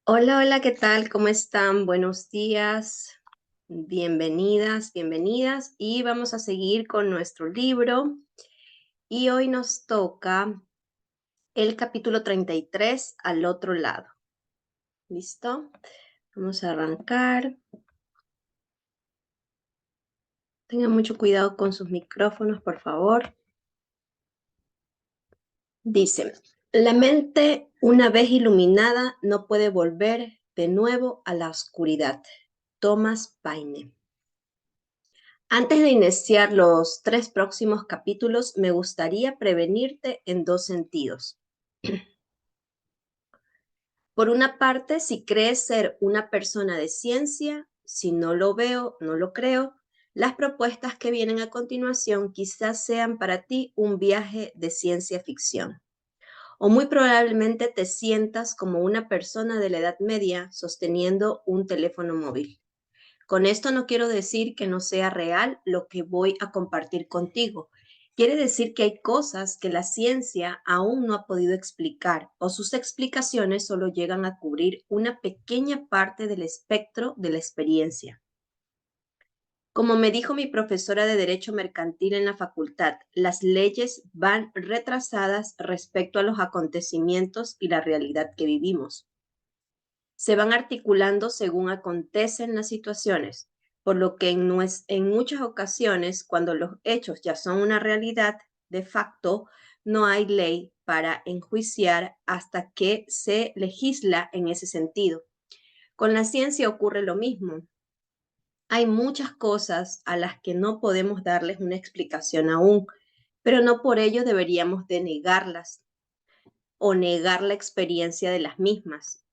Hola, hola, ¿qué tal? ¿Cómo están? Buenos días, bienvenidas, bienvenidas. Y vamos a seguir con nuestro libro. Y hoy nos toca el capítulo 33 al otro lado. ¿Listo? Vamos a arrancar. Tengan mucho cuidado con sus micrófonos, por favor. Dice, la mente, una vez iluminada, no puede volver de nuevo a la oscuridad. Thomas Paine. Antes de iniciar los 3 próximos capítulos, me gustaría prevenirte en dos sentidos. Por una parte, si crees ser una persona de ciencia, si no lo veo, no lo creo, las propuestas que vienen a continuación quizás sean para ti un viaje de ciencia ficción. O muy probablemente te sientas como una persona de la Edad Media sosteniendo un teléfono móvil. Con esto no quiero decir que no sea real lo que voy a compartir contigo. Quiere decir que hay cosas que la ciencia aún no ha podido explicar o sus explicaciones solo llegan a cubrir una pequeña parte del espectro de la experiencia. Como me dijo mi profesora de Derecho Mercantil en la facultad, las leyes van retrasadas respecto a los acontecimientos y la realidad que vivimos. Se van articulando según acontecen las situaciones, por lo que en muchas ocasiones, cuando los hechos ya son una realidad, de facto, no hay ley para enjuiciar hasta que se legisla en ese sentido. Con la ciencia ocurre lo mismo. Hay muchas cosas a las que no podemos darles una explicación aún, pero no por ello deberíamos de negarlas o negar la experiencia de las mismas.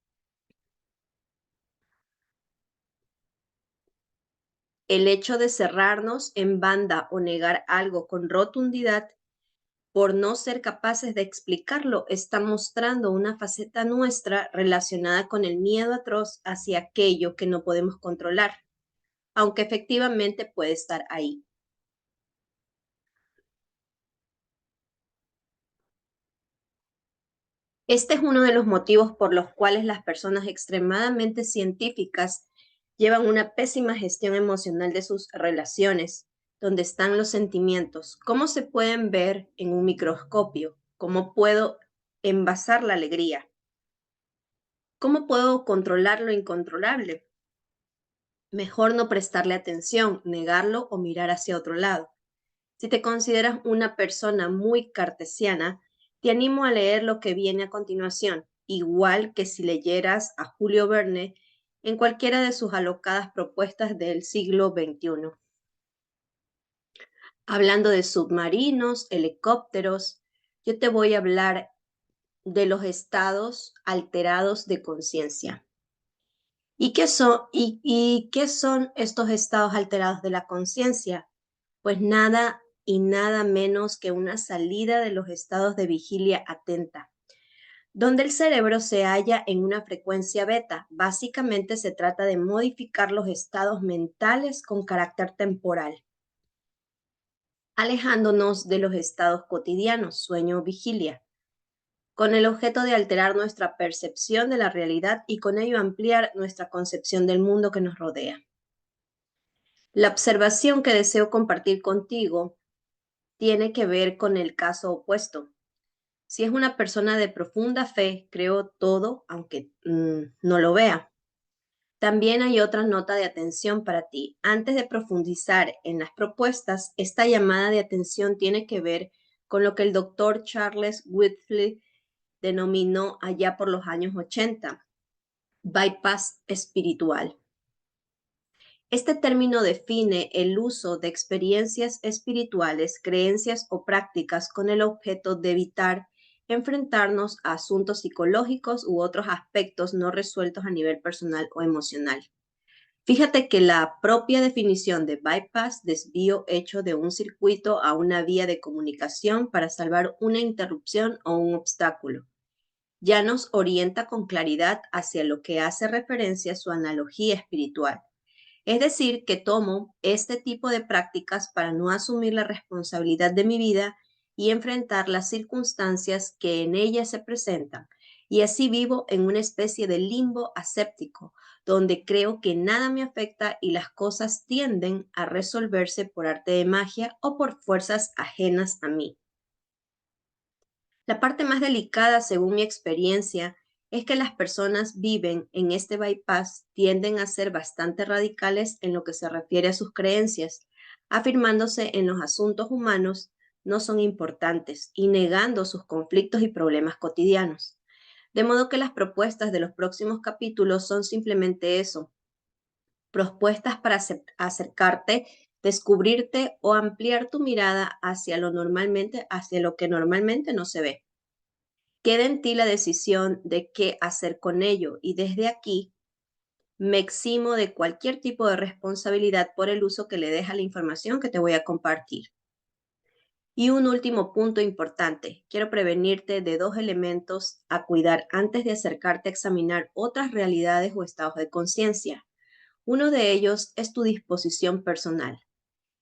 El hecho de cerrarnos en banda o negar algo con rotundidad por no ser capaces de explicarlo está mostrando una faceta nuestra relacionada con el miedo atroz hacia aquello que no podemos controlar, aunque efectivamente puede estar ahí. Este es uno de los motivos por los cuales las personas extremadamente científicas llevan una pésima gestión emocional de sus relaciones, donde están los sentimientos, cómo se pueden ver en un microscopio, cómo puedo envasar la alegría, cómo puedo controlar lo incontrolable. Mejor no prestarle atención, negarlo o mirar hacia otro lado. Si te consideras una persona muy cartesiana, te animo a leer lo que viene a continuación, igual que si leyeras a Julio Verne en cualquiera de sus alocadas propuestas del siglo XXI. Hablando de submarinos, helicópteros, yo te voy a hablar de los estados alterados de conciencia. ¿Y qué son estos estados alterados de la conciencia? Pues nada y nada menos que una salida de los estados de vigilia atenta, donde el cerebro se halla en una frecuencia beta. Básicamente se trata de modificar los estados mentales con carácter temporal, alejándonos de los estados cotidianos, sueño o vigilia, con el objeto de alterar nuestra percepción de la realidad y con ello ampliar nuestra concepción del mundo que nos rodea. La observación que deseo compartir contigo tiene que ver con el caso opuesto. Si es una persona de profunda fe, creo todo, aunque no lo vea. También hay otra nota de atención para ti. Antes de profundizar en las propuestas, esta llamada de atención tiene que ver con lo que el doctor Charles Whitfield denominó allá por los años 80, bypass espiritual. Este término define el uso de experiencias espirituales, creencias o prácticas con el objeto de evitar enfrentarnos a asuntos psicológicos u otros aspectos no resueltos a nivel personal o emocional. Fíjate que la propia definición de bypass, desvío hecho de un circuito a una vía de comunicación para salvar una interrupción o un obstáculo, ya nos orienta con claridad hacia lo que hace referencia a su analogía espiritual. Es decir, que tomo este tipo de prácticas para no asumir la responsabilidad de mi vida y enfrentar las circunstancias que en ella se presentan. y así vivo en una especie de limbo aséptico, donde creo que nada me afecta y las cosas tienden a resolverse por arte de magia o por fuerzas ajenas a mí. La parte más delicada, según mi experiencia, es que las personas viven en este bypass tienden a ser bastante radicales en lo que se refiere a sus creencias, afirmándose en los asuntos humanos no son importantes y negando sus conflictos y problemas cotidianos. De modo que las propuestas de los próximos capítulos son simplemente eso, propuestas para acercarte, descubrirte o ampliar tu mirada hacia lo que normalmente no se ve. Queda en ti la decisión de qué hacer con ello y desde aquí me eximo de cualquier tipo de responsabilidad por el uso que le des a la información que te voy a compartir. Y un último punto importante, quiero prevenirte de dos elementos a cuidar antes de acercarte a examinar otras realidades o estados de conciencia. Uno de ellos es tu disposición personal.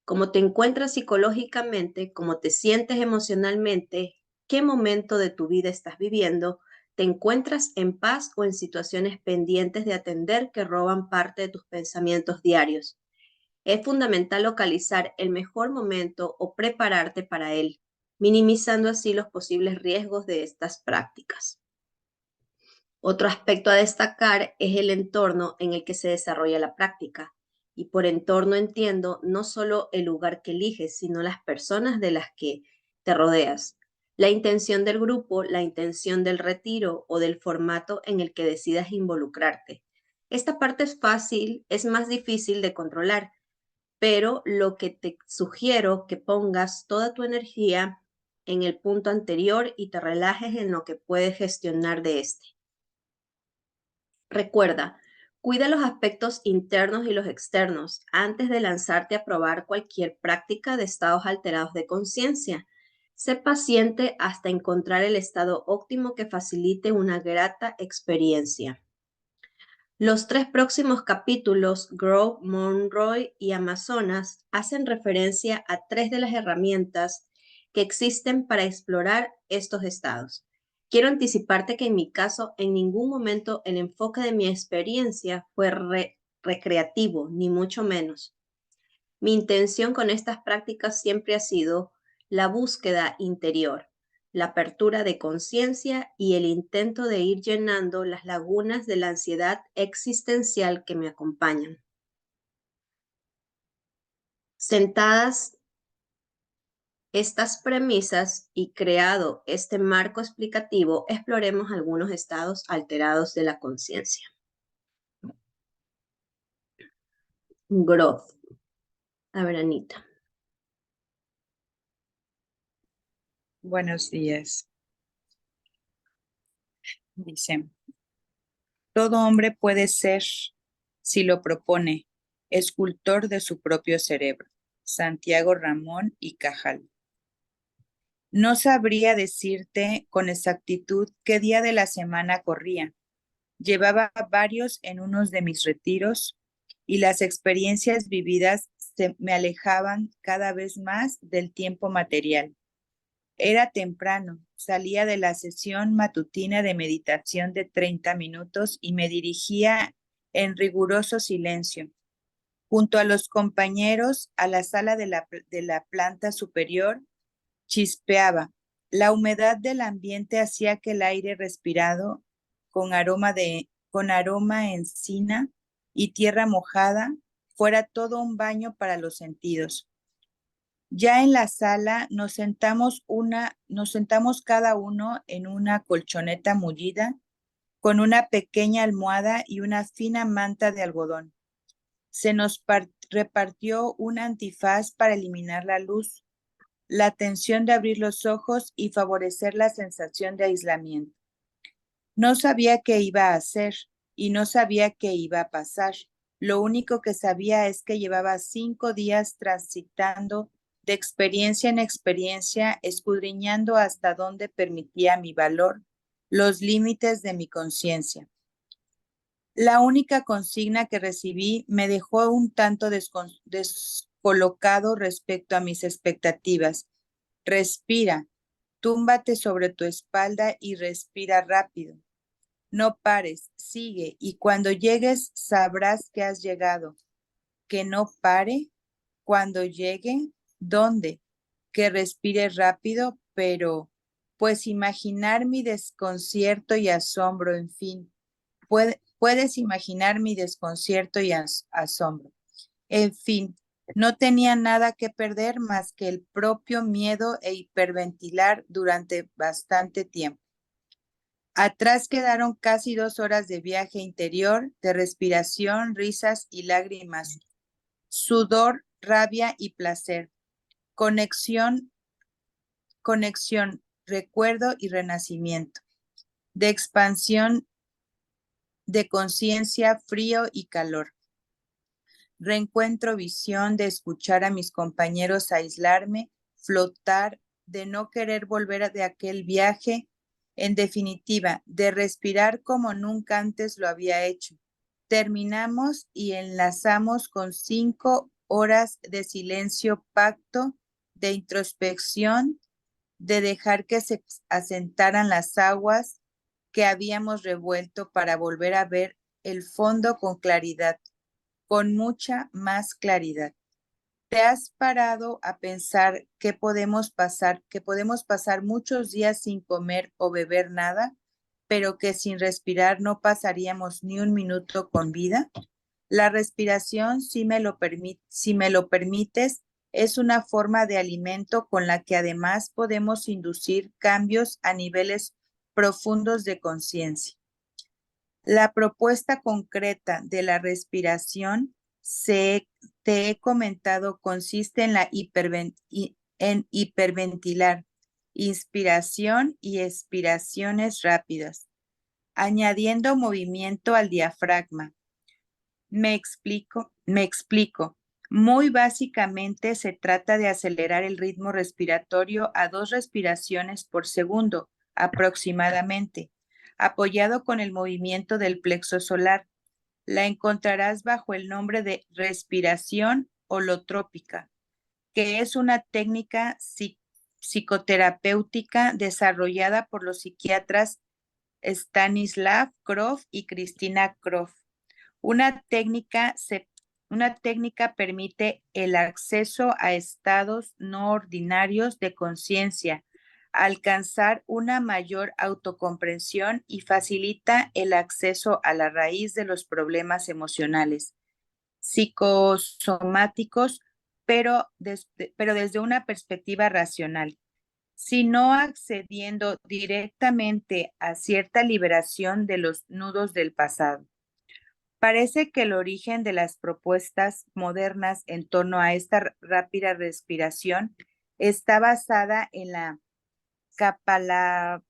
Cómo te encuentras psicológicamente, cómo te sientes emocionalmente, qué momento de tu vida estás viviendo, te encuentras en paz o en situaciones pendientes de atender que roban parte de tus pensamientos diarios. Es fundamental localizar el mejor momento o prepararte para él, minimizando así los posibles riesgos de estas prácticas. Otro aspecto a destacar es el entorno en el que se desarrolla la práctica. Y por entorno entiendo no solo el lugar que eliges, sino las personas de las que te rodeas. La intención del grupo, la intención del retiro o del formato en el que decidas involucrarte. Esta parte es fácil, es más difícil de controlar, pero lo que te sugiero que pongas toda tu energía en el punto anterior y te relajes en lo que puedes gestionar de este. Recuerda, cuida los aspectos internos y los externos antes de lanzarte a probar cualquier práctica de estados alterados de conciencia. Sé paciente hasta encontrar el estado óptimo que facilite una grata experiencia. Los tres próximos capítulos, Grove, Monroe y Amazonas, hacen referencia a tres de las herramientas que existen para explorar estos estados. Quiero anticiparte que en mi caso, en ningún momento el enfoque de mi experiencia fue recreativo, ni mucho menos. Mi intención con estas prácticas siempre ha sido la búsqueda interior, la apertura de conciencia y el intento de ir llenando las lagunas de la ansiedad existencial que me acompañan. Sentadas estas premisas y creado este marco explicativo, exploremos algunos estados alterados de la conciencia. Growth. A ver, Anita. Buenos días. Dice, todo hombre puede ser, si lo propone, escultor de su propio cerebro. Santiago Ramón y Cajal. No sabría decirte con exactitud qué día de la semana corría. Llevaba varios en unos de mis retiros y las experiencias vividas me alejaban cada vez más del tiempo material. Era temprano, salía de la sesión matutina de meditación de 30 minutos y me dirigía en riguroso silencio, junto a los compañeros, a la sala de la planta superior. Chispeaba. La humedad del ambiente hacía que el aire respirado con aroma a encina y tierra mojada fuera todo un baño para los sentidos. Ya en la sala nos sentamos cada uno en una colchoneta mullida con una pequeña almohada y una fina manta de algodón. Se nos repartió un antifaz para eliminar la luz, la tensión de abrir los ojos y favorecer la sensación de aislamiento. No sabía qué iba a hacer y no sabía qué iba a pasar. Lo único que sabía es que llevaba 5 días transitando de experiencia en experiencia, escudriñando hasta dónde permitía mi valor, los límites de mi conciencia. La única consigna que recibí me dejó un tanto descolocado respecto a mis expectativas. Respira, túmbate sobre tu espalda y respira rápido. No pares, sigue, y cuando llegues sabrás que has llegado. Que no pare, cuando llegue, ¿dónde? Que respire rápido, pero pues imaginar mi desconcierto y asombro, en fin, puedes imaginar mi desconcierto y asombro. En fin, no tenía nada que perder más que el propio miedo e hiperventilar durante bastante tiempo. Atrás quedaron casi 2 horas de viaje interior, de respiración, risas y lágrimas, sudor, rabia y placer, conexión, recuerdo y renacimiento, de expansión de conciencia, frío y calor. Reencuentro, visión de escuchar a mis compañeros aislarme, flotar, de no querer volver de aquel viaje, en definitiva, de respirar como nunca antes lo había hecho. Terminamos y enlazamos con 5 horas de silencio, pacto, de introspección, de dejar que se asentaran las aguas que habíamos revuelto para volver a ver el fondo con claridad, con mucha más claridad. ¿Te has parado a pensar que podemos pasar muchos días sin comer o beber nada, pero que sin respirar no pasaríamos ni un minuto con vida? La respiración, si me lo permites, es una forma de alimento con la que además podemos inducir cambios a niveles profundos de conciencia. La propuesta concreta de la respiración, te he comentado, consiste en en hiperventilar, inspiración y expiraciones rápidas, añadiendo movimiento al diafragma. Me explico. Muy básicamente se trata de acelerar el ritmo respiratorio a 2 respiraciones por segundo, aproximadamente, apoyado con el movimiento del plexo solar. La encontrarás bajo el nombre de respiración holotrópica, que es una técnica psicoterapéutica desarrollada por los psiquiatras Stanislav Grof y Cristina Grof. Una técnica, una técnica permite el acceso a estados no ordinarios de conciencia, alcanzar una mayor autocomprensión y facilita el acceso a la raíz de los problemas emocionales, psicosomáticos, pero desde una perspectiva racional, sino accediendo directamente a cierta liberación de los nudos del pasado. Parece que el origen de las propuestas modernas en torno a esta rápida respiración está basada en la Kapalabhati,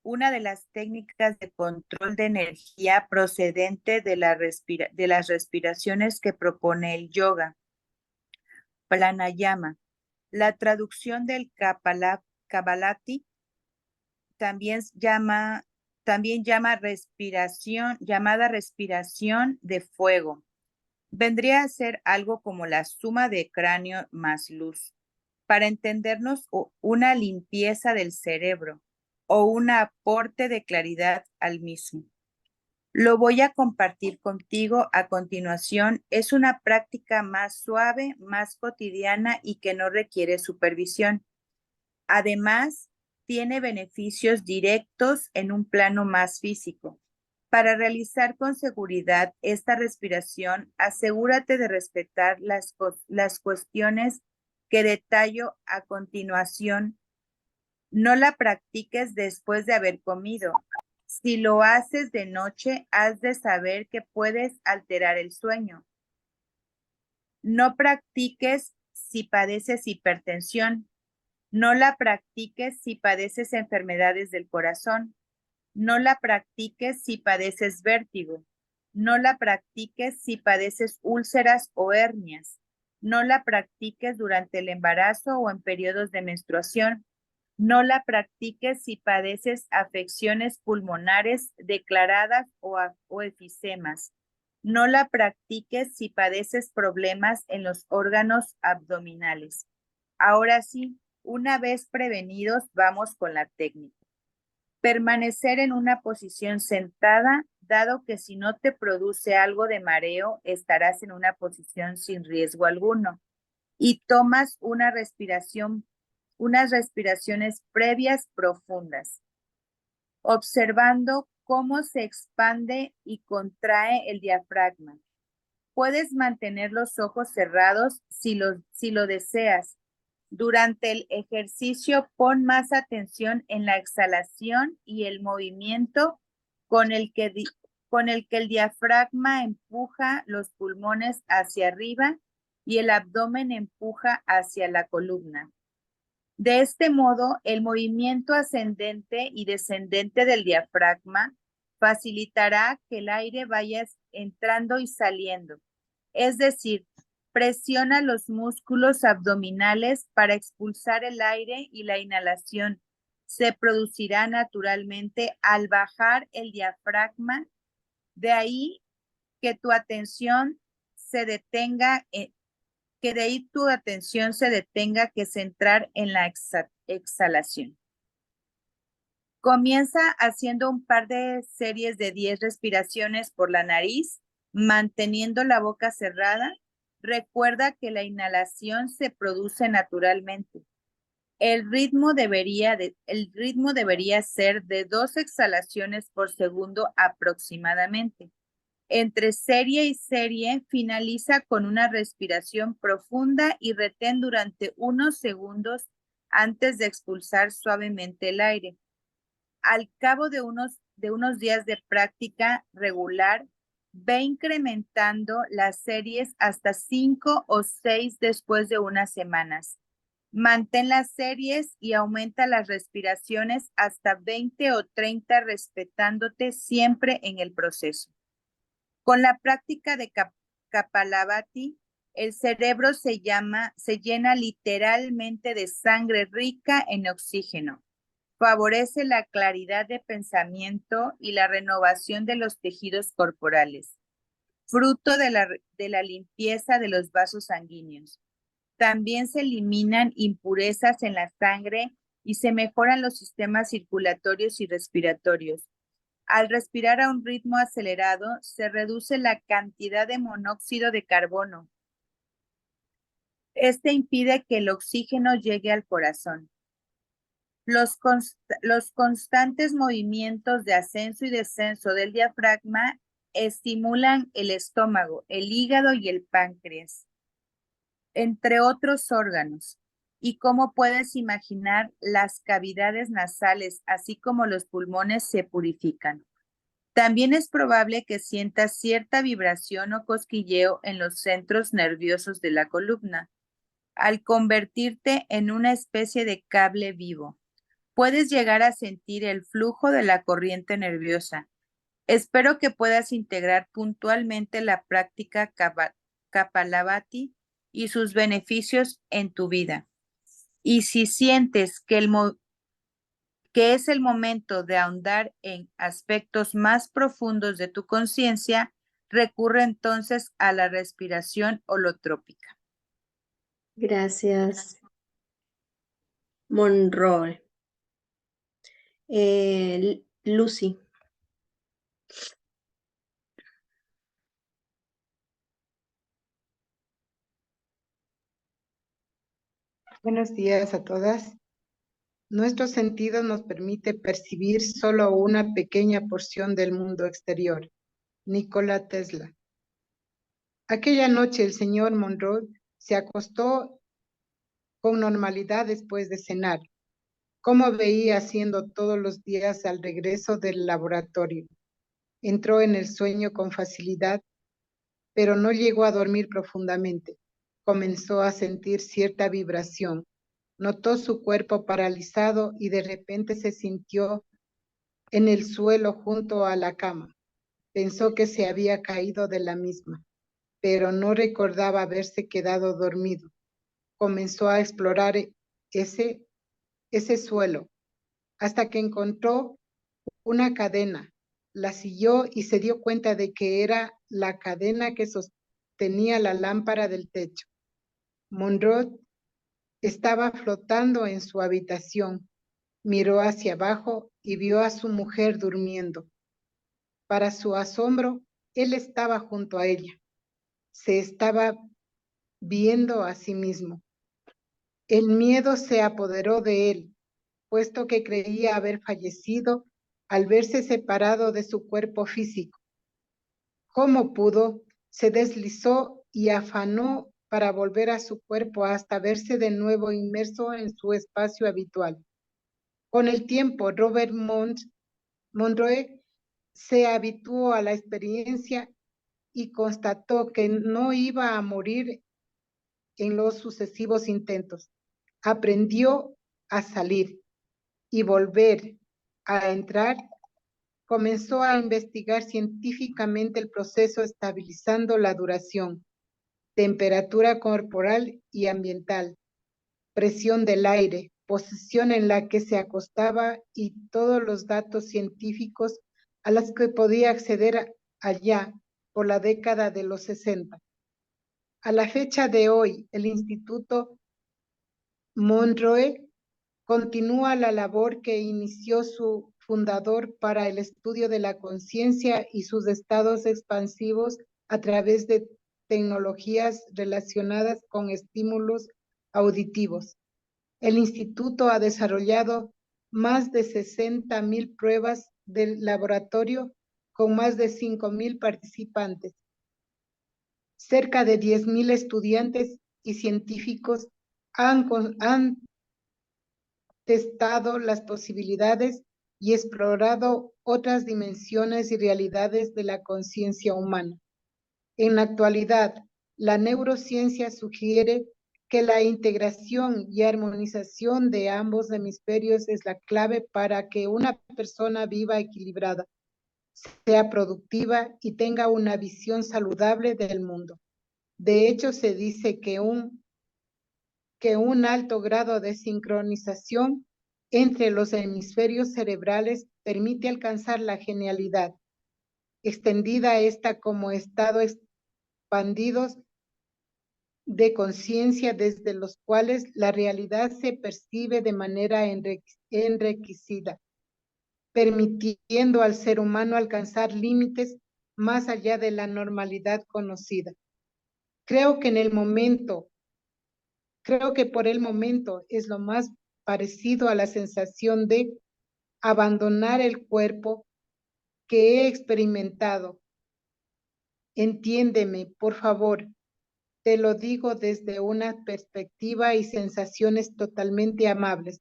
una de las técnicas de control de energía procedente de las respiraciones que propone el yoga, pranayama. La traducción del Kapalabhati también llamada respiración de fuego. Vendría a ser algo como la suma de cráneo más luz. Para entendernos, una limpieza del cerebro o un aporte de claridad al mismo. Lo voy a compartir contigo a continuación. Es una práctica más suave, más cotidiana y que no requiere supervisión. Además, tiene beneficios directos en un plano más físico. Para realizar con seguridad esta respiración, asegúrate de respetar las cuestiones que detallo a continuación. No la practiques después de haber comido. Si lo haces de noche, has de saber que puedes alterar el sueño. No practiques si padeces hipertensión. No la practiques si padeces enfermedades del corazón. No la practiques si padeces vértigo. No la practiques si padeces úlceras o hernias. No la practiques durante el embarazo o en periodos de menstruación. No la practiques si padeces afecciones pulmonares declaradas o efisemas. No la practiques si padeces problemas en los órganos abdominales. Ahora sí, una vez prevenidos, vamos con la técnica. Permanecer en una posición sentada, dado que si no te produce algo de mareo, estarás en una posición sin riesgo alguno. Y tomas unas respiraciones previas profundas, observando cómo se expande y contrae el diafragma. Puedes mantener los ojos cerrados si lo deseas. Durante el ejercicio, pon más atención en la exhalación y el movimiento con el que el diafragma empuja los pulmones hacia arriba y el abdomen empuja hacia la columna. De este modo, el movimiento ascendente y descendente del diafragma facilitará que el aire vaya entrando y saliendo. Es decir, presiona los músculos abdominales para expulsar el aire y la inhalación se producirá naturalmente al bajar el diafragma. De ahí que tu atención se detenga que centrar en la exhalación. Comienza haciendo un par de series de 10 respiraciones por la nariz, manteniendo la boca cerrada. Recuerda que la inhalación se produce naturalmente. El ritmo debería ser de 2 exhalaciones por segundo aproximadamente. Entre serie y serie, finaliza con una respiración profunda y retén durante unos segundos antes de expulsar suavemente el aire. Al cabo de unos días de práctica regular, ve incrementando las series hasta 5 o 6 después de unas semanas. Mantén las series y aumenta las respiraciones hasta 20 o 30, respetándote siempre en el proceso. Con la práctica de Kapalabhati, el cerebro se llena literalmente de sangre rica en oxígeno. Favorece la claridad de pensamiento y la renovación de los tejidos corporales, fruto de la limpieza de los vasos sanguíneos. También se eliminan impurezas en la sangre y se mejoran los sistemas circulatorios y respiratorios. Al respirar a un ritmo acelerado, se reduce la cantidad de monóxido de carbono. Este impide que el oxígeno llegue al corazón. Los constantes movimientos de ascenso y descenso del diafragma estimulan el estómago, el hígado y el páncreas, entre otros órganos. Y como puedes imaginar, las cavidades nasales, así como los pulmones, se purifican. También es probable que sientas cierta vibración o cosquilleo en los centros nerviosos de la columna, al convertirte en una especie de cable vivo. Puedes llegar a sentir el flujo de la corriente nerviosa. Espero que puedas integrar puntualmente la práctica Kapalabhati y sus beneficios en tu vida. Y si sientes que es el momento de ahondar en aspectos más profundos de tu conciencia, recurre entonces a la respiración holotrópica. Gracias, Monroe. Lucy. Buenos días a todas. Nuestro sentido nos permite percibir solo una pequeña porción del mundo exterior. Nikola Tesla. Aquella noche el señor Monroe se acostó con normalidad después de cenar, como veía haciendo todos los días al regreso del laboratorio. Entró en el sueño con facilidad, pero no llegó a dormir profundamente. Comenzó a sentir cierta vibración. Notó su cuerpo paralizado y de repente se sintió en el suelo junto a la cama. Pensó que se había caído de la misma, pero no recordaba haberse quedado dormido. Comenzó a explorar ese suelo hasta que encontró una cadena. La siguió y se dio cuenta de que era la cadena que sostenía la lámpara del techo. Monroe estaba flotando en su habitación. Miró hacia abajo y vio a su mujer durmiendo. Para su asombro, él estaba junto a ella. Se estaba viendo a sí mismo. El miedo se apoderó de él, puesto que creía haber fallecido al verse separado de su cuerpo físico. ¿Cómo pudo? Se deslizó y afanó para volver a su cuerpo hasta verse de nuevo inmerso en su espacio habitual. Con el tiempo, Robert Monroe se habituó a la experiencia y constató que no iba a morir en los sucesivos intentos. Aprendió a salir y volver a entrar. Comenzó a investigar científicamente el proceso estabilizando la duración, temperatura corporal y ambiental, presión del aire, posición en la que se acostaba y todos los datos científicos a los que podía acceder allá por la década de los 60. A la fecha de hoy, el Instituto Monroe continúa la labor que inició su fundador para el estudio de la conciencia y sus estados expansivos a través de tecnologías relacionadas con estímulos auditivos. El instituto ha desarrollado más de 60,000 pruebas del laboratorio con más de 5,000 participantes. Cerca de 10,000 estudiantes y científicos han testado las posibilidades y explorado otras dimensiones y realidades de la conciencia humana. En la actualidad, la neurociencia sugiere que la integración y armonización de ambos hemisferios es la clave para que una persona viva equilibrada, sea productiva y tenga una visión saludable del mundo. De hecho, se dice que un alto grado de sincronización entre los hemisferios cerebrales permite alcanzar la genialidad, extendida esta como estados expandidos de conciencia desde los cuales la realidad se percibe de manera enriquecida, permitiendo al ser humano alcanzar límites más allá de la normalidad conocida. Creo que por el momento es lo más parecido a la sensación de abandonar el cuerpo que he experimentado. Entiéndeme, por favor. Te lo digo desde una perspectiva y sensaciones totalmente amables.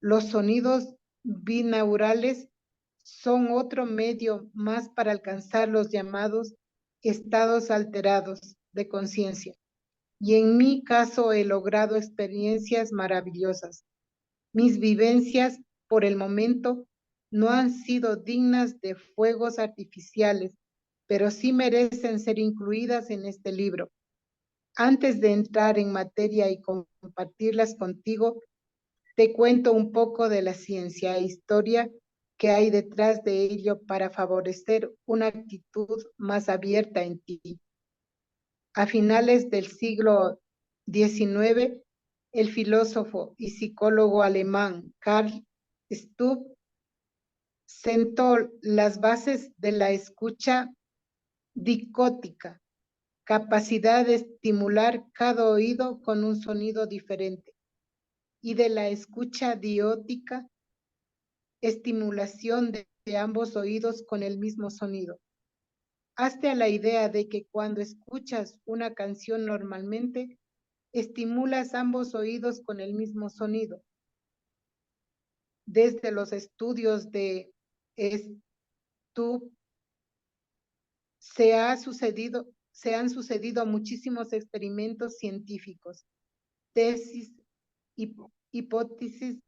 Los sonidos binaurales son otro medio más para alcanzar los llamados estados alterados de conciencia. Y en mi caso he logrado experiencias maravillosas. Mis vivencias, por el momento, no han sido dignas de fuegos artificiales, pero sí merecen ser incluidas en este libro. Antes de entrar en materia y compartirlas contigo, te cuento un poco de la ciencia e historia que hay detrás de ello para favorecer una actitud más abierta en ti. A finales del siglo XIX, el filósofo y psicólogo alemán Carl Stubb sentó las bases de la escucha dicótica, capacidad de estimular cada oído con un sonido diferente, y de la escucha diótica, estimulación de ambos oídos con el mismo sonido. Hazte a la idea de que cuando escuchas una canción normalmente, estimulas ambos oídos con el mismo sonido. Desde los estudios de Stubb se han sucedido muchísimos experimentos científicos, tesis y hipótesis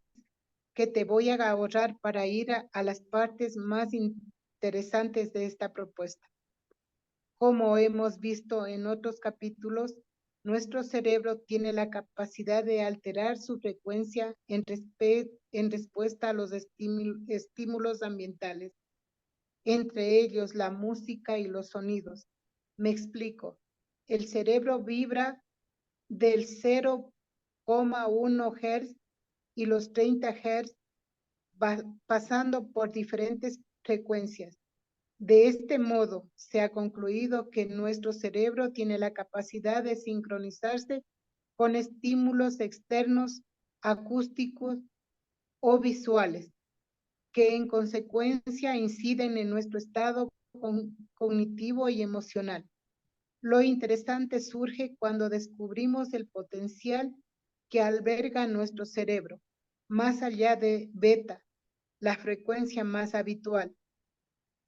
que te voy a ahorrar para ir a las partes más interesantes de esta propuesta. Como hemos visto en otros capítulos, nuestro cerebro tiene la capacidad de alterar su frecuencia en respuesta a los estímulos ambientales, entre ellos la música y los sonidos. Me explico. El cerebro vibra del 0,1 Hz y los 30 Hz pasando por diferentes frecuencias. De este modo, se ha concluido que nuestro cerebro tiene la capacidad de sincronizarse con estímulos externos, acústicos o visuales, que en consecuencia inciden en nuestro estado cognitivo y emocional. Lo interesante surge cuando descubrimos el potencial que alberga nuestro cerebro, más allá de beta, la frecuencia más habitual,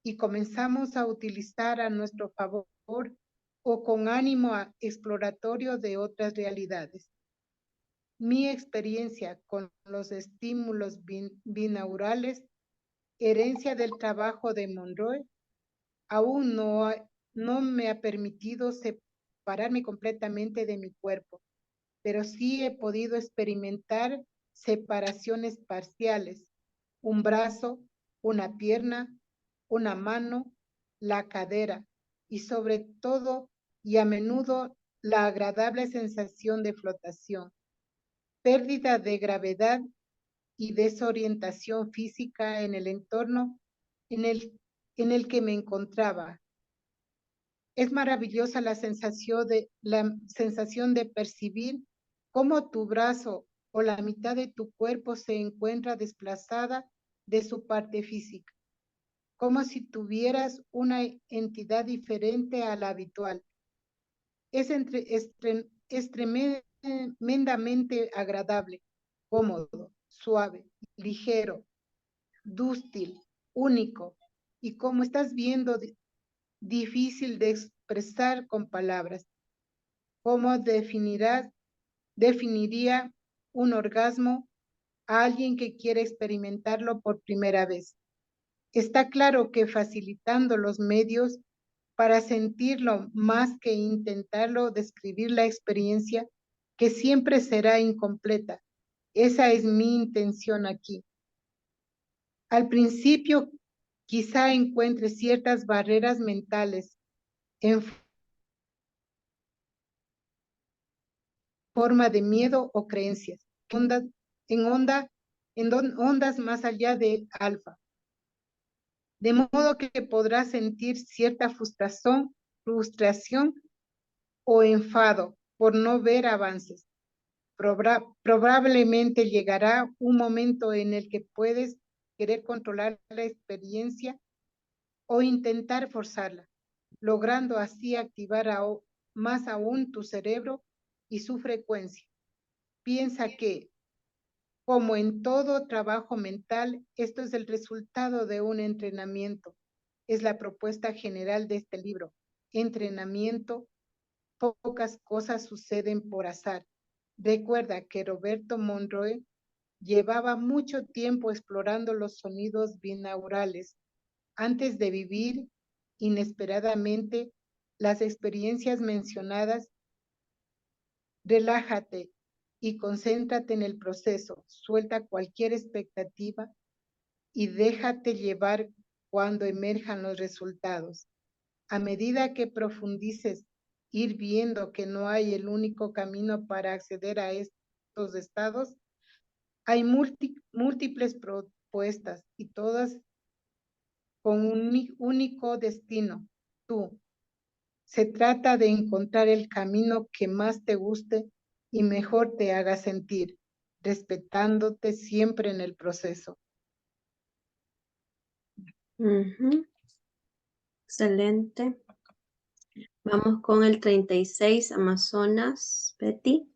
y comenzamos a utilizar a nuestro favor o con ánimo exploratorio de otras realidades. Mi experiencia con los estímulos binaurales, herencia del trabajo de Monroe, aún no me ha permitido separarme completamente de mi cuerpo, pero sí he podido experimentar separaciones parciales, un brazo, una pierna, una mano, la cadera y sobre todo y a menudo la agradable sensación de flotación, pérdida de gravedad y desorientación física en el entorno en el que me encontraba. Es maravillosa la sensación de percibir cómo tu brazo o la mitad de tu cuerpo se encuentra desplazada de su parte física, como si tuvieras una entidad diferente a la habitual. Es tremendamente agradable, cómodo, suave, ligero, dúctil, único, y como estás viendo, difícil de expresar con palabras. ¿Cómo definiría un orgasmo a alguien que quiere experimentarlo por primera vez? Está claro que facilitando los medios para sentirlo más que intentarlo describir la experiencia, que siempre será incompleta. Esa es mi intención aquí. Al principio, quizá encuentre ciertas barreras mentales en forma de miedo o creencias, ondas más allá de alfa. De modo que podrás sentir cierta frustración o enfado por no ver avances. Probablemente llegará un momento en el que puedes querer controlar la experiencia o intentar forzarla, logrando así activar más aún tu cerebro y su frecuencia. Piensa que, como en todo trabajo mental, esto es el resultado de un entrenamiento. Es la propuesta general de este libro. Entrenamiento, pocas cosas suceden por azar. Recuerda que Roberto Monroe llevaba mucho tiempo explorando los sonidos binaurales antes de vivir inesperadamente las experiencias mencionadas. Relájate y concéntrate en el proceso. Suelta cualquier expectativa y déjate llevar cuando emerjan los resultados. A medida que profundices, ir viendo que no hay el único camino para acceder a estos estados. Hay múltiples propuestas y todas con un único destino, tú. Se trata de encontrar el camino que más te guste y mejor te haga sentir, respetándote siempre en el proceso. Excelente. Vamos con el 36, Amazonas, Betty.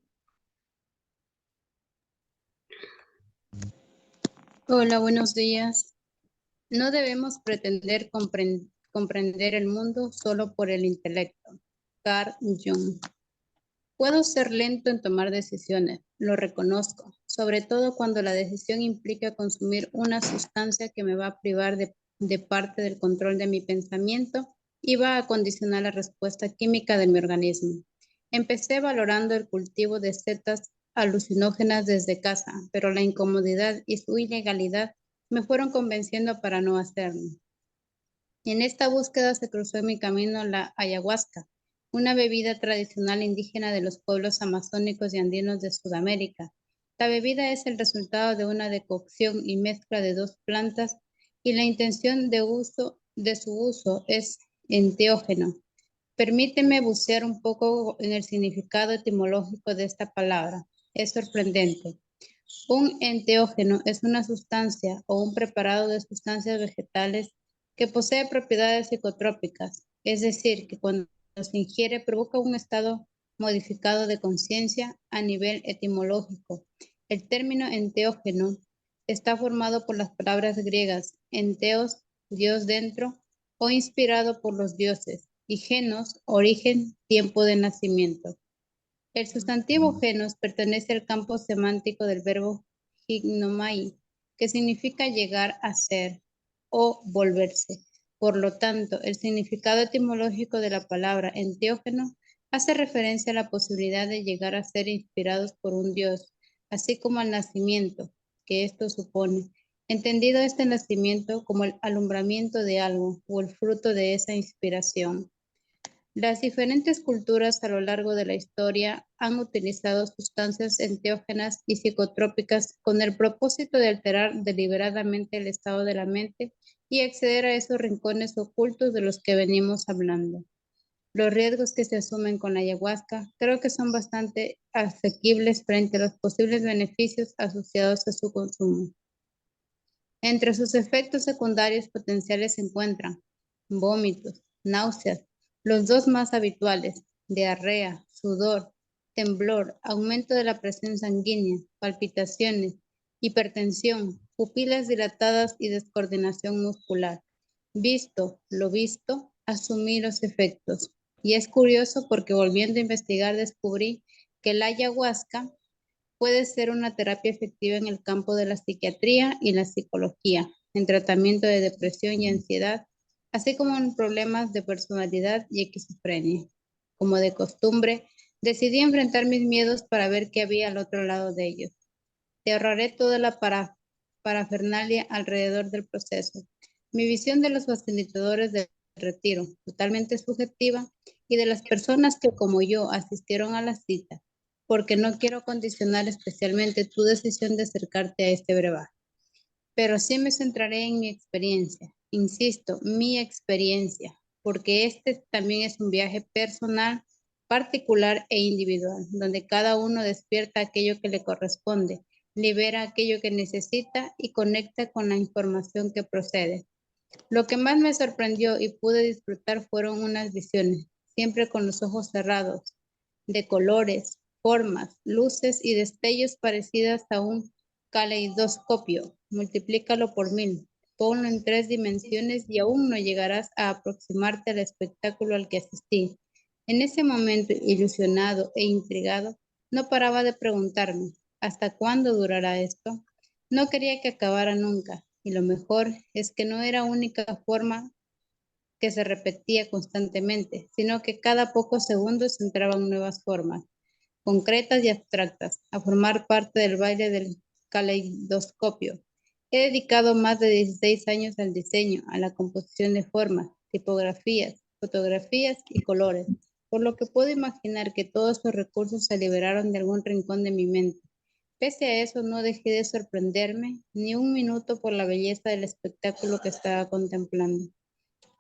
Hola, buenos días. No debemos pretender comprender el mundo solo por el intelecto. Carl Jung. Puedo ser lento en tomar decisiones, lo reconozco, sobre todo cuando la decisión implica consumir una sustancia que me va a privar de parte del control de mi pensamiento y va a condicionar la respuesta química de mi organismo. Empecé valorando el cultivo de setas alucinógenas desde casa, pero la incomodidad y su ilegalidad me fueron convenciendo para no hacerlo. En esta búsqueda se cruzó en mi camino la ayahuasca, una bebida tradicional indígena de los pueblos amazónicos y andinos de Sudamérica, La bebida es el resultado de una decocción y mezcla de dos plantas y la intención de su uso es enteógeno. Permíteme bucear un poco en el significado etimológico de esta palabra. Es sorprendente. Un enteógeno es una sustancia o un preparado de sustancias vegetales que posee propiedades psicotrópicas, es decir, que cuando se ingiere provoca un estado modificado de conciencia a nivel etimológico. El término enteógeno está formado por las palabras griegas enteos, Dios dentro, o inspirado por los dioses, y genos, origen, tiempo de nacimiento. El sustantivo genos pertenece al campo semántico del verbo gignomai, que significa llegar a ser o volverse. Por lo tanto, el significado etimológico de la palabra enteógeno hace referencia a la posibilidad de llegar a ser inspirados por un Dios, así como al nacimiento que esto supone. Entendido este nacimiento como el alumbramiento de algo o el fruto de esa inspiración. Las diferentes culturas a lo largo de la historia han utilizado sustancias enteógenas y psicotrópicas con el propósito de alterar deliberadamente el estado de la mente y acceder a esos rincones ocultos de los que venimos hablando. Los riesgos que se asumen con la ayahuasca creo que son bastante asequibles frente a los posibles beneficios asociados a su consumo. Entre sus efectos secundarios potenciales se encuentran vómitos, náuseas, los dos más habituales, diarrea, sudor, temblor, aumento de la presión sanguínea, palpitaciones, hipertensión, pupilas dilatadas y descoordinación muscular. Visto lo visto, asumí los efectos. Y es curioso porque volviendo a investigar descubrí que la ayahuasca puede ser una terapia efectiva en el campo de la psiquiatría y la psicología, en tratamiento de depresión y ansiedad, así como en problemas de personalidad y esquizofrenia. Como de costumbre, decidí enfrentar mis miedos para ver qué había al otro lado de ellos. Te ahorraré toda la parafernalia alrededor del proceso. Mi visión de los facilitadores del retiro, totalmente subjetiva, y de las personas que como yo asistieron a la cita, porque no quiero condicionar especialmente tu decisión de acercarte a este brebaje. Pero sí me centraré en mi experiencia, insisto, mi experiencia, porque este también es un viaje personal, particular e individual, donde cada uno despierta aquello que le corresponde, libera aquello que necesita y conecta con la información que procede. Lo que más me sorprendió y pude disfrutar fueron unas visiones, siempre con los ojos cerrados, de colores, formas, luces y destellos parecidas a un caleidoscopio. Multiplícalo por 1000, ponlo en 3 dimensiones y aún no llegarás a aproximarte al espectáculo al que asistí. En ese momento, ilusionado e intrigado, no paraba de preguntarme, ¿hasta cuándo durará esto? No quería que acabara nunca, y lo mejor es que no era única forma que se repetía constantemente, sino que cada pocos segundos entraban nuevas formas, concretas y abstractas, a formar parte del baile del caleidoscopio. He dedicado más de 16 años al diseño, a la composición de formas, tipografías, fotografías y colores, por lo que puedo imaginar que todos esos recursos se liberaron de algún rincón de mi mente. Pese a eso, no dejé de sorprenderme ni un minuto por la belleza del espectáculo que estaba contemplando.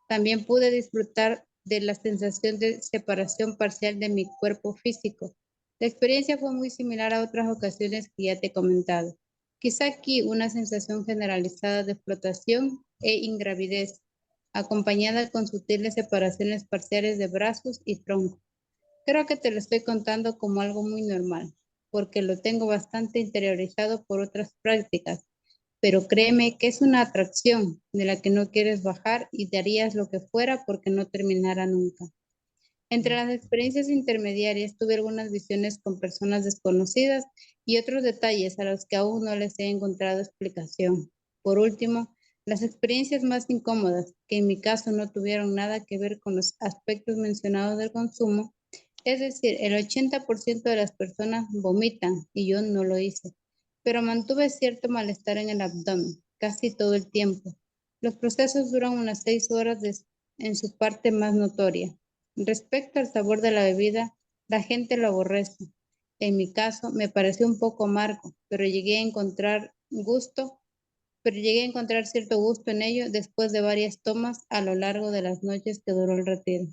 También pude disfrutar de la sensación de separación parcial de mi cuerpo físico. La experiencia fue muy similar a otras ocasiones que ya te he comentado. Quizá aquí una sensación generalizada de flotación e ingravidez, acompañada con sutiles separaciones parciales de brazos y tronco. Creo que te lo estoy contando como algo muy normal, porque lo tengo bastante interiorizado por otras prácticas, pero créeme que es una atracción de la que no quieres bajar y darías lo que fuera porque no terminara nunca. Entre las experiencias intermediarias tuve algunas visiones con personas desconocidas y otros detalles a los que aún no les he encontrado explicación. Por último, las experiencias más incómodas, que en mi caso no tuvieron nada que ver con los aspectos mencionados del consumo, es decir, el 80% de las personas vomitan y yo no lo hice, pero mantuve cierto malestar en el abdomen casi todo el tiempo. Los procesos duran unas 6 horas en su parte más notoria. Respecto al sabor de la bebida, la gente lo aborrece. En mi caso, me pareció un poco amargo, pero llegué a encontrar cierto gusto en ello después de varias tomas a lo largo de las noches que duró el retiro.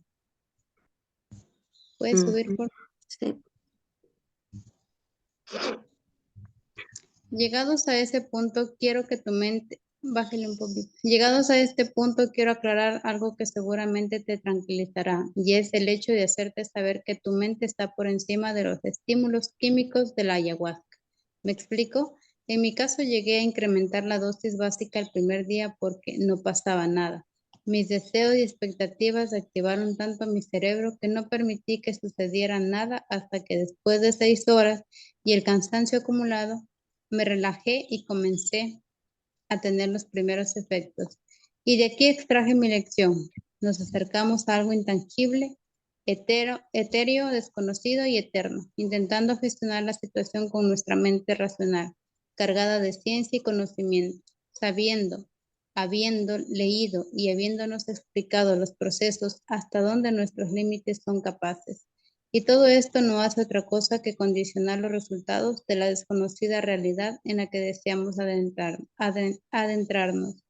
¿Puedes subir, Ujú. por favor? Sí. Llegados a ese punto, quiero que tu mente, bájale un poquito. Llegados a este punto, quiero aclarar algo que seguramente te tranquilizará, y es el hecho de hacerte saber que tu mente está por encima de los estímulos químicos de la ayahuasca. ¿Me explico? En mi caso, llegué a incrementar la dosis básica el primer día porque no pasaba nada. Mis deseos y expectativas activaron tanto mi cerebro que no permití que sucediera nada hasta que después de 6 horas y el cansancio acumulado, me relajé y comencé a tener los primeros efectos. Y de aquí extraje mi lección. Nos acercamos a algo intangible, etéreo, desconocido y eterno, intentando gestionar la situación con nuestra mente racional, cargada de ciencia y conocimiento, sabiendo, habiendo leído y habiéndonos explicado los procesos hasta donde nuestros límites son capaces. Y todo esto no hace otra cosa que condicionar los resultados de la desconocida realidad en la que deseamos adentrarnos.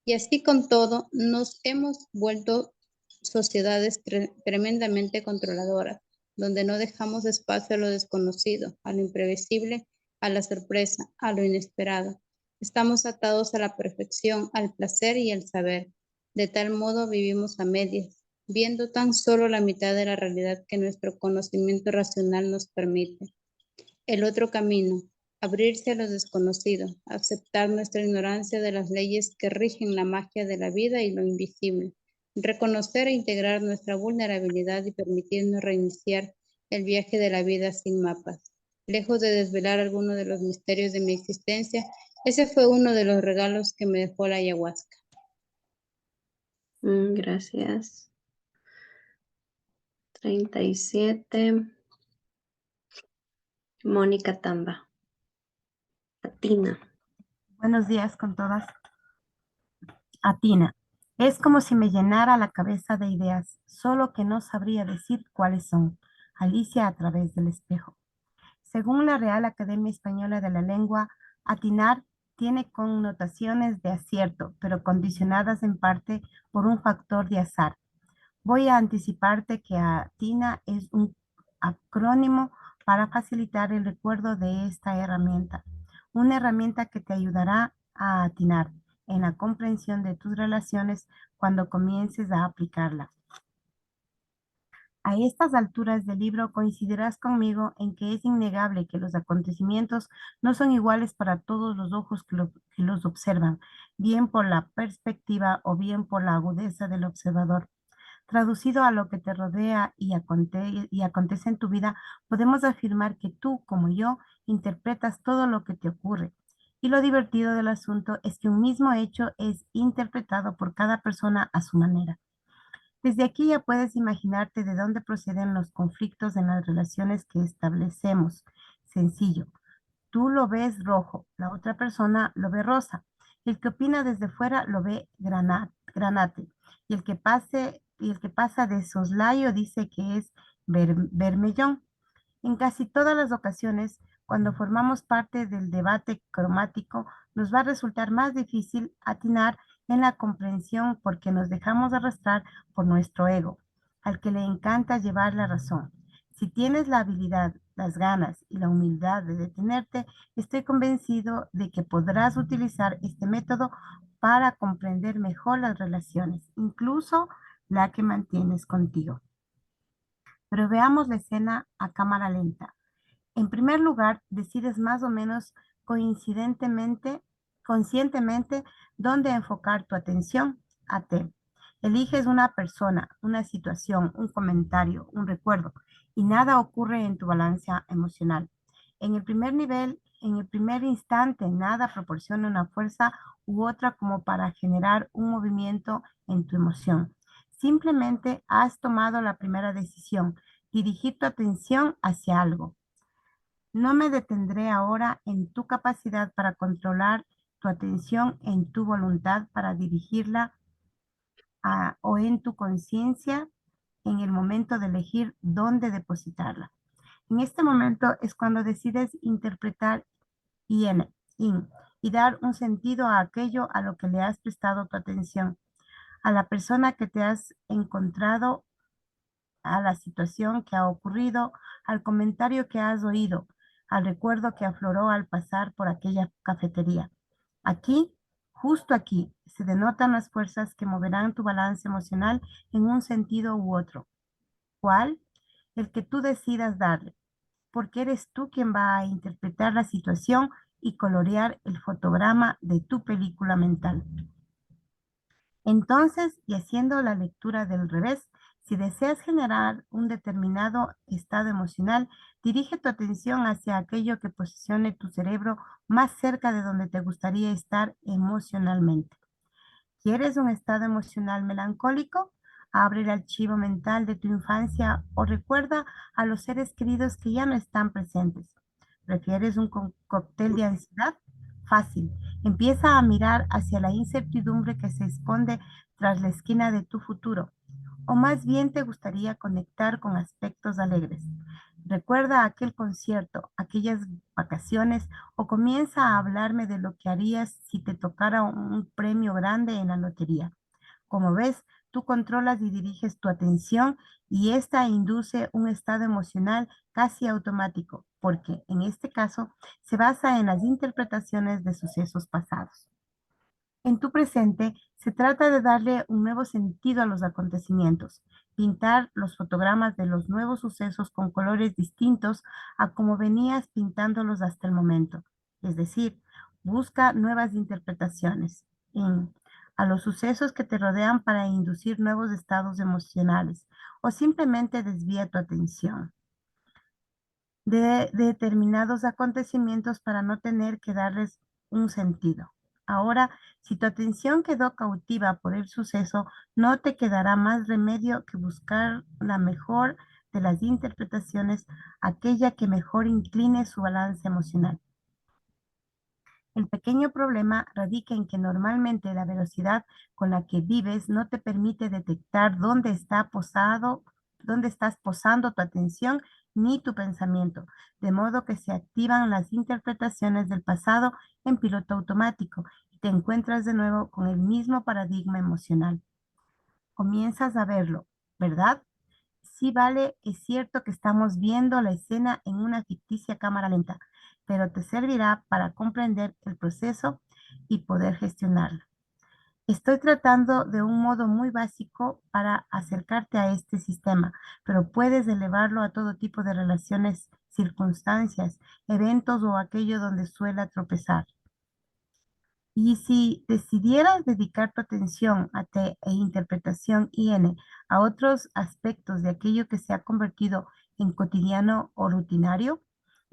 Y así con todo, nos hemos vuelto sociedades tremendamente controladoras, donde no dejamos espacio a lo desconocido, a lo imprevisible, a la sorpresa, a lo inesperado. Estamos atados a la perfección, al placer y al saber. De tal modo vivimos a medias, viendo tan solo la mitad de la realidad que nuestro conocimiento racional nos permite. El otro camino, abrirse a lo desconocido, aceptar nuestra ignorancia de las leyes que rigen la magia de la vida y lo invisible, reconocer e integrar nuestra vulnerabilidad y permitirnos reiniciar el viaje de la vida sin mapas. Lejos de desvelar alguno de los misterios de mi existencia, ese fue uno de los regalos que me dejó la ayahuasca. Gracias. 37. Mónica Tamba. Atina. Buenos días con todas. Atina. Es como si me llenara la cabeza de ideas, solo que no sabría decir cuáles son. Alicia a través del espejo. Según la Real Academia Española de la Lengua, atinar tiene connotaciones de acierto, pero condicionadas en parte por un factor de azar. Voy a anticiparte que ATINA es un acrónimo para facilitar el recuerdo de esta herramienta. Una herramienta que te ayudará a atinar en la comprensión de tus relaciones cuando comiences a aplicarla. A estas alturas del libro coincidirás conmigo en que es innegable que los acontecimientos no son iguales para todos los ojos que los observan, bien por la perspectiva o bien por la agudeza del observador. Traducido a lo que te rodea y acontece en tu vida, podemos afirmar que tú, como yo, interpretas todo lo que te ocurre. Y lo divertido del asunto es que un mismo hecho es interpretado por cada persona a su manera. Desde aquí ya puedes imaginarte de dónde proceden los conflictos en las relaciones que establecemos. Sencillo. Tú lo ves rojo, la otra persona lo ve rosa. El que opina desde fuera lo ve granate. Y el que pasa de soslayo dice que es vermellón. En casi todas las ocasiones, cuando formamos parte del debate cromático, nos va a resultar más difícil atinar en la comprensión porque nos dejamos arrastrar por nuestro ego, al que le encanta llevar la razón. Si tienes la habilidad, las ganas y la humildad de detenerte, estoy convencido de que podrás utilizar este método para comprender mejor las relaciones, incluso la que mantienes contigo. Pero veamos la escena a cámara lenta. En primer lugar, decides más o menos conscientemente dónde enfocar tu atención. Eliges una persona, una situación, un comentario, un recuerdo, y nada ocurre en tu balanza emocional. En el primer instante, nada proporciona una fuerza u otra como para generar un movimiento en tu emoción. Simplemente has tomado la primera decisión, dirigir tu atención hacia algo. No me detendré ahora en tu capacidad para controlar tu atención, en tu voluntad para dirigirla o en tu conciencia en el momento de elegir dónde depositarla. En este momento es cuando decides interpretar in, y dar un sentido a aquello a lo que le has prestado tu atención, a la persona que te has encontrado, a la situación que ha ocurrido, al comentario que has oído, al recuerdo que afloró al pasar por aquella cafetería. Aquí, justo aquí, se denotan las fuerzas que moverán tu balance emocional en un sentido u otro. ¿Cuál? El que tú decidas darle, porque eres tú quien va a interpretar la situación y colorear el fotograma de tu película mental. Entonces, y haciendo la lectura del revés, si deseas generar un determinado estado emocional, dirige tu atención hacia aquello que posicione tu cerebro más cerca de donde te gustaría estar emocionalmente. ¿Quieres un estado emocional melancólico? Abre el archivo mental de tu infancia o recuerda a los seres queridos que ya no están presentes. ¿Prefieres un cóctel de ansiedad? Fácil. Empieza a mirar hacia la incertidumbre que se esconde tras la esquina de tu futuro. ¿O más bien te gustaría conectar con aspectos alegres? Recuerda aquel concierto, aquellas vacaciones o comienza a hablarme de lo que harías si te tocara un premio grande en la lotería. Como ves, tú controlas y diriges tu atención y esta induce un estado emocional casi automático, porque en este caso se basa en las interpretaciones de sucesos pasados. En tu presente, se trata de darle un nuevo sentido a los acontecimientos, pintar los fotogramas de los nuevos sucesos con colores distintos a como venías pintándolos hasta el momento. Es decir, busca nuevas interpretaciones a los sucesos que te rodean para inducir nuevos estados emocionales o simplemente desvía tu atención de determinados acontecimientos para no tener que darles un sentido. Ahora, si tu atención quedó cautiva por el suceso, no te quedará más remedio que buscar la mejor de las interpretaciones, aquella que mejor incline su balance emocional. El pequeño problema radica en que normalmente la velocidad con la que vives no te permite detectar dónde estás posando tu atención ni tu pensamiento, de modo que se activan las interpretaciones del pasado en piloto automático y te encuentras de nuevo con el mismo paradigma emocional. Comienzas a verlo, ¿verdad? Sí, vale, es cierto que estamos viendo la escena en una ficticia cámara lenta, pero te servirá para comprender el proceso y poder gestionarlo. Estoy tratando de un modo muy básico para acercarte a este sistema, pero puedes elevarlo a todo tipo de relaciones, circunstancias, eventos o aquello donde suela tropezar. Y si decidieras dedicar tu atención a T e interpretación IN a otros aspectos de aquello que se ha convertido en cotidiano o rutinario,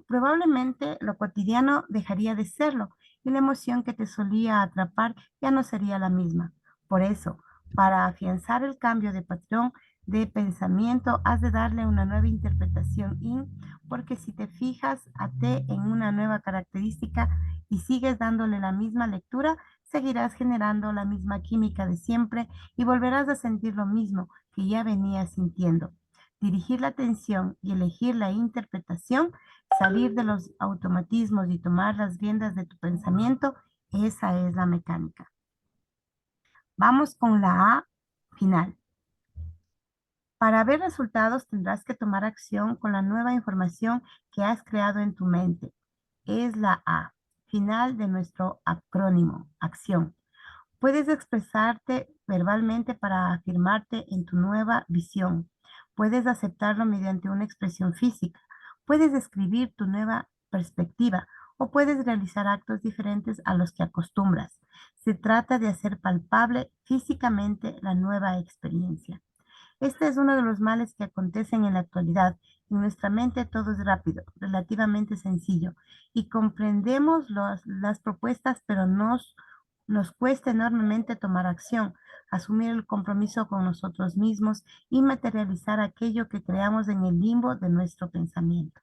probablemente lo cotidiano dejaría de serlo y la emoción que te solía atrapar ya no sería la misma. Por eso, para afianzar el cambio de patrón de pensamiento, has de darle una nueva interpretación IN, porque si te fijas a T en una nueva característica, y sigues dándole la misma lectura, seguirás generando la misma química de siempre y volverás a sentir lo mismo que ya venías sintiendo. Dirigir la atención y elegir la interpretación, salir de los automatismos y tomar las riendas de tu pensamiento, esa es la mecánica. Vamos con la A final. Para ver resultados tendrás que tomar acción con la nueva información que has creado en tu mente. Es la A final de nuestro acrónimo, acción. Puedes expresarte verbalmente para afirmarte en tu nueva visión. Puedes aceptarlo mediante una expresión física. Puedes escribir tu nueva perspectiva o puedes realizar actos diferentes a los que acostumbras. Se trata de hacer palpable físicamente la nueva experiencia. Este es uno de los males que acontecen en la actualidad. En nuestra mente todo es rápido, relativamente sencillo, y comprendemos las propuestas, pero nos cuesta enormemente tomar acción, asumir el compromiso con nosotros mismos y materializar aquello que creamos en el limbo de nuestro pensamiento.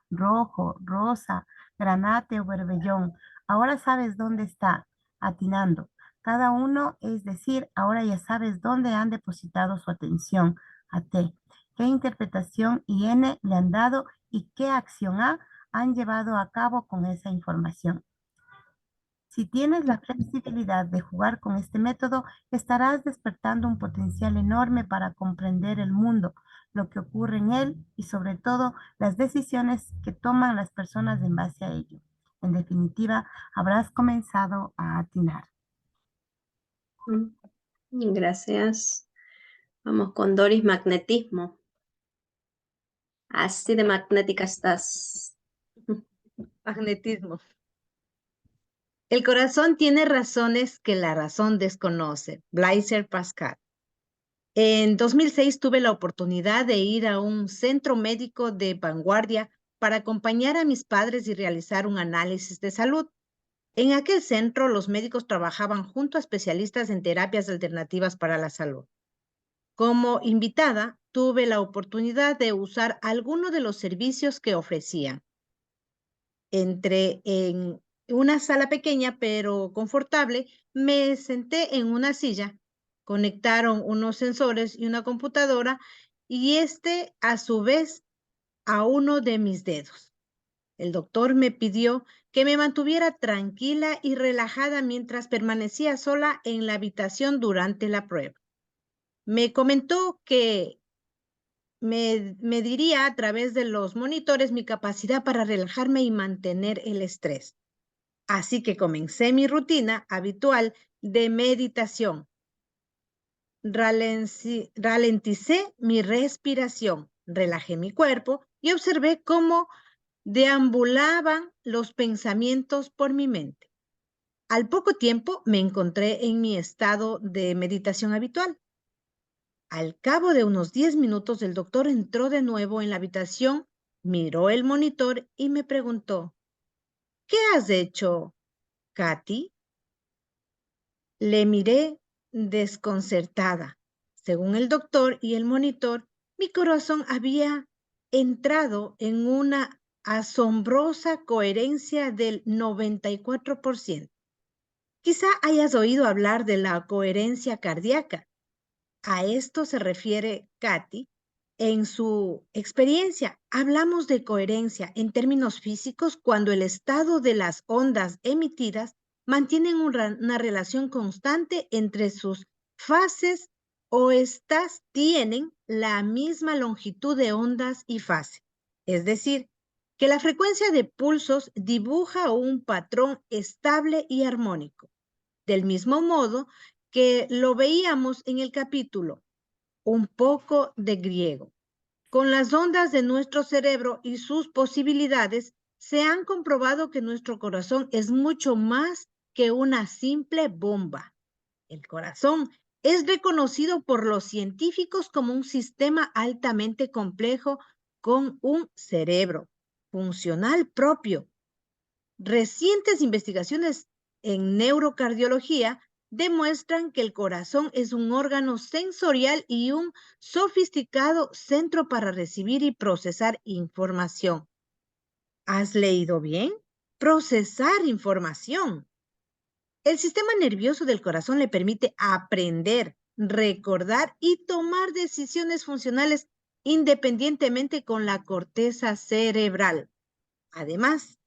Rojo, rosa, granate o berbellón. Ahora sabes dónde está, atinando. Cada uno, es decir, ahora ya sabes dónde han depositado su atención, a T. ¿Qué interpretación y N le han dado y qué acción A han llevado a cabo con esa información. Si tienes la flexibilidad de jugar con este método, estarás despertando un potencial enorme para comprender el mundo, lo que ocurre en él y sobre todo las decisiones que toman las personas en base a ello. En definitiva, habrás comenzado a atinar. Gracias. Vamos con Doris, magnetismo. Así de magnética estás. Magnetismo. El corazón tiene razones que la razón desconoce. Blaise Pascal. En 2006 tuve la oportunidad de ir a un centro médico de vanguardia para acompañar a mis padres y realizar un análisis de salud. En aquel centro, los médicos trabajaban junto a especialistas en terapias alternativas para la salud. Como invitada, tuve la oportunidad de usar alguno de los servicios que ofrecían. Entré en una sala pequeña pero confortable, me senté en una silla, conectaron unos sensores y una computadora y a su vez a uno de mis dedos. El doctor me pidió que me mantuviera tranquila y relajada mientras permanecía sola en la habitación durante la prueba. Me comentó que me diría a través de los monitores mi capacidad para relajarme y mantener el estrés. Así que comencé mi rutina habitual de meditación. Ralenticé mi respiración, relajé mi cuerpo y observé cómo deambulaban los pensamientos por mi mente. Al poco tiempo me encontré en mi estado de meditación habitual. Al cabo de unos 10 minutos, el doctor entró de nuevo en la habitación, miró el monitor y me preguntó, ¿qué has hecho, Katy? Le miré desconcertada. Según el doctor y el monitor, mi corazón había entrado en una asombrosa coherencia del 94%. Quizá hayas oído hablar de la coherencia cardíaca. A esto se refiere Katy. En su experiencia, hablamos de coherencia en términos físicos cuando el estado de las ondas emitidas mantienen una relación constante entre sus fases o estas tienen la misma longitud de ondas y fase. Es decir, que la frecuencia de pulsos dibuja un patrón estable y armónico. Del mismo modo que lo veíamos en el capítulo, un poco de griego. Con las ondas de nuestro cerebro y sus posibilidades, se han comprobado que nuestro corazón es mucho más que una simple bomba. El corazón es reconocido por los científicos como un sistema altamente complejo con un cerebro funcional propio. Recientes investigaciones en neurocardiología demuestran que el corazón es un órgano sensorial y un sofisticado centro para recibir y procesar información. ¿Has leído bien? Procesar información. El sistema nervioso del corazón le permite aprender, recordar y tomar decisiones funcionales independientemente con la corteza cerebral. Además,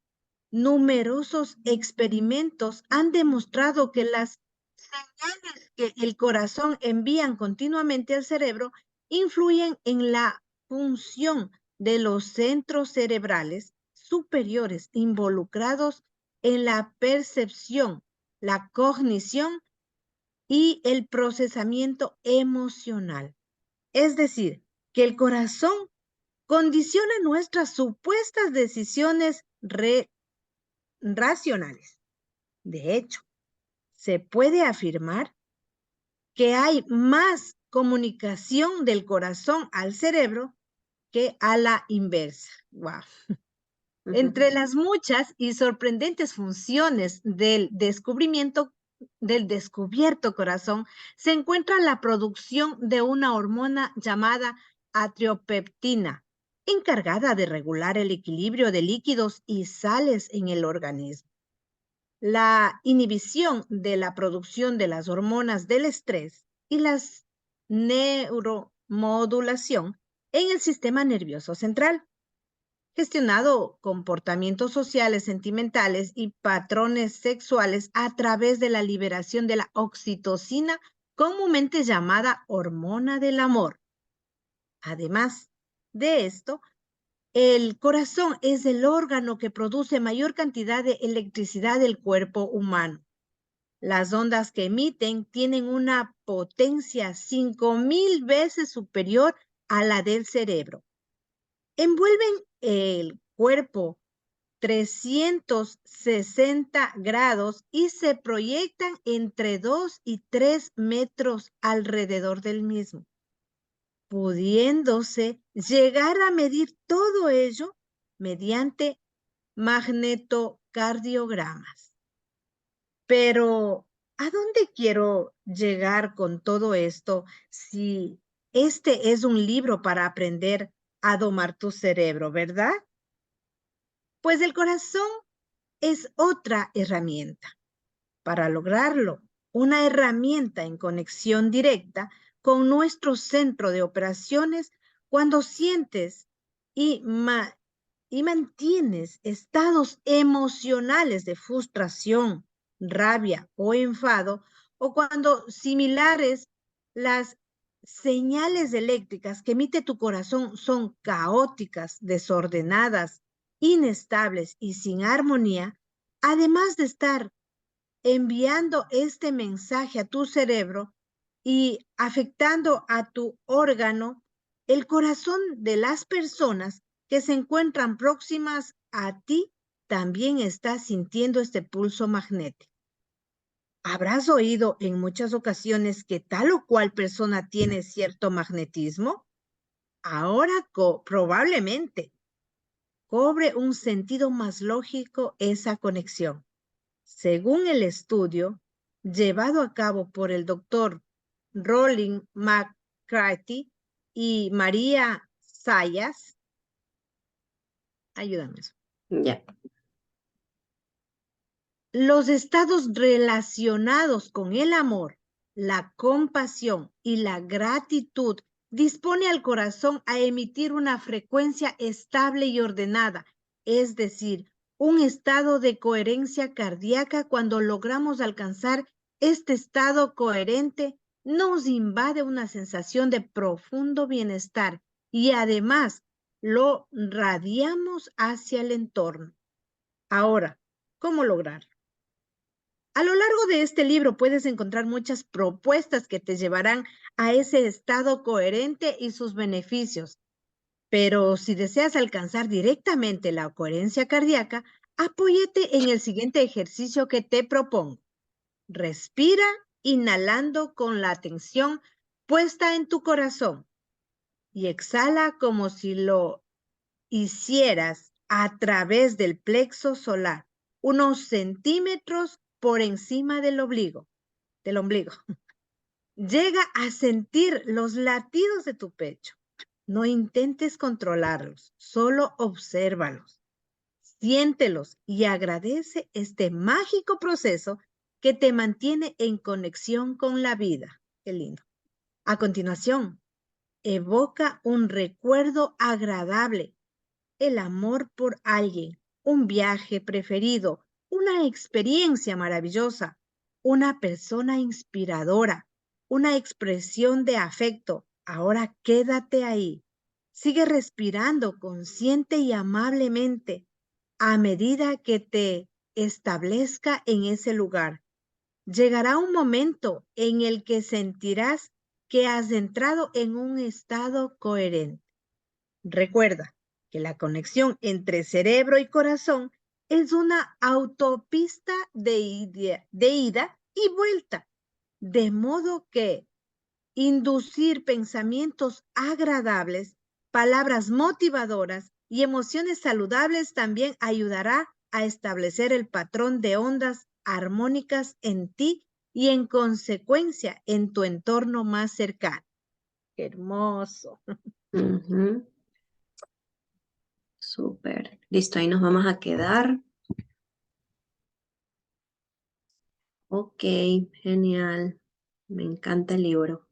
numerosos experimentos han demostrado que las señales que el corazón envían continuamente al cerebro influyen en la función de los centros cerebrales superiores involucrados en la percepción, la cognición y el procesamiento emocional. Es decir, que el corazón condiciona nuestras supuestas decisiones racionales. De hecho, se puede afirmar que hay más comunicación del corazón al cerebro que a la inversa. Wow. Entre las muchas y sorprendentes funciones del descubierto corazón se encuentra la producción de una hormona llamada atriopeptina, encargada de regular el equilibrio de líquidos y sales en el organismo. La inhibición de la producción de las hormonas del estrés y la neuromodulación en el sistema nervioso central. gestionado comportamientos sociales, sentimentales y patrones sexuales a través de la liberación de la oxitocina, comúnmente llamada hormona del amor. Además de esto, el corazón es el órgano que produce mayor cantidad de electricidad del cuerpo humano. Las ondas que emiten tienen una potencia 5,000 veces superior a la del cerebro. Envuelven el cuerpo 360 grados y se proyectan entre 2 y 3 metros alrededor del mismo, pudiéndose llegar a medir todo ello mediante magnetocardiogramas. Pero, ¿a dónde quiero llegar con todo esto si este es un libro para aprender a domar tu cerebro, verdad? Pues el corazón es otra herramienta. Para lograrlo, una herramienta en conexión directa con nuestro centro de operaciones cuando sientes y mantienes estados emocionales de frustración, rabia o enfado, o cuando similares las señales eléctricas que emite tu corazón son caóticas, desordenadas, inestables y sin armonía, además de estar enviando este mensaje a tu cerebro y afectando a tu órgano, el corazón de las personas que se encuentran próximas a ti también está sintiendo este pulso magnético. ¿Habrás oído en muchas ocasiones que tal o cual persona tiene cierto magnetismo? Ahora probablemente cobre un sentido más lógico esa conexión. Según el estudio llevado a cabo por el doctor Rolling McCarthy y María Sayas, ayúdame. Ya. Los estados relacionados con el amor, la compasión y la gratitud dispone al corazón a emitir una frecuencia estable y ordenada, es decir, un estado de coherencia cardíaca. Cuando logramos alcanzar este estado coherente, nos invade una sensación de profundo bienestar y además lo radiamos hacia el entorno. Ahora, ¿cómo lograrlo? A lo largo de este libro puedes encontrar muchas propuestas que te llevarán a ese estado coherente y sus beneficios. Pero si deseas alcanzar directamente la coherencia cardíaca, apóyate en el siguiente ejercicio que te propongo. Respira inhalando con la atención puesta en tu corazón y exhala como si lo hicieras a través del plexo solar, unos centímetros por encima del ombligo. Llega a sentir los latidos de tu pecho. No intentes controlarlos, solo obsérvalos. Siéntelos y agradece este mágico proceso que te mantiene en conexión con la vida. Qué lindo. A continuación, evoca un recuerdo agradable, el amor por alguien, un viaje preferido, una experiencia maravillosa, una persona inspiradora, una expresión de afecto. Ahora quédate ahí. Sigue respirando consciente y amablemente a medida que te establezca en ese lugar. Llegará un momento en el que sentirás que has entrado en un estado coherente. Recuerda que la conexión entre cerebro y corazón es una autopista de ida y vuelta, de modo que inducir pensamientos agradables, palabras motivadoras y emociones saludables también ayudará a establecer el patrón de ondas armónicas en ti y en consecuencia en tu entorno más cercano. ¡Qué hermoso! Ujú. Súper. Listo, ahí nos vamos a quedar. Ok, genial. Me encanta el libro.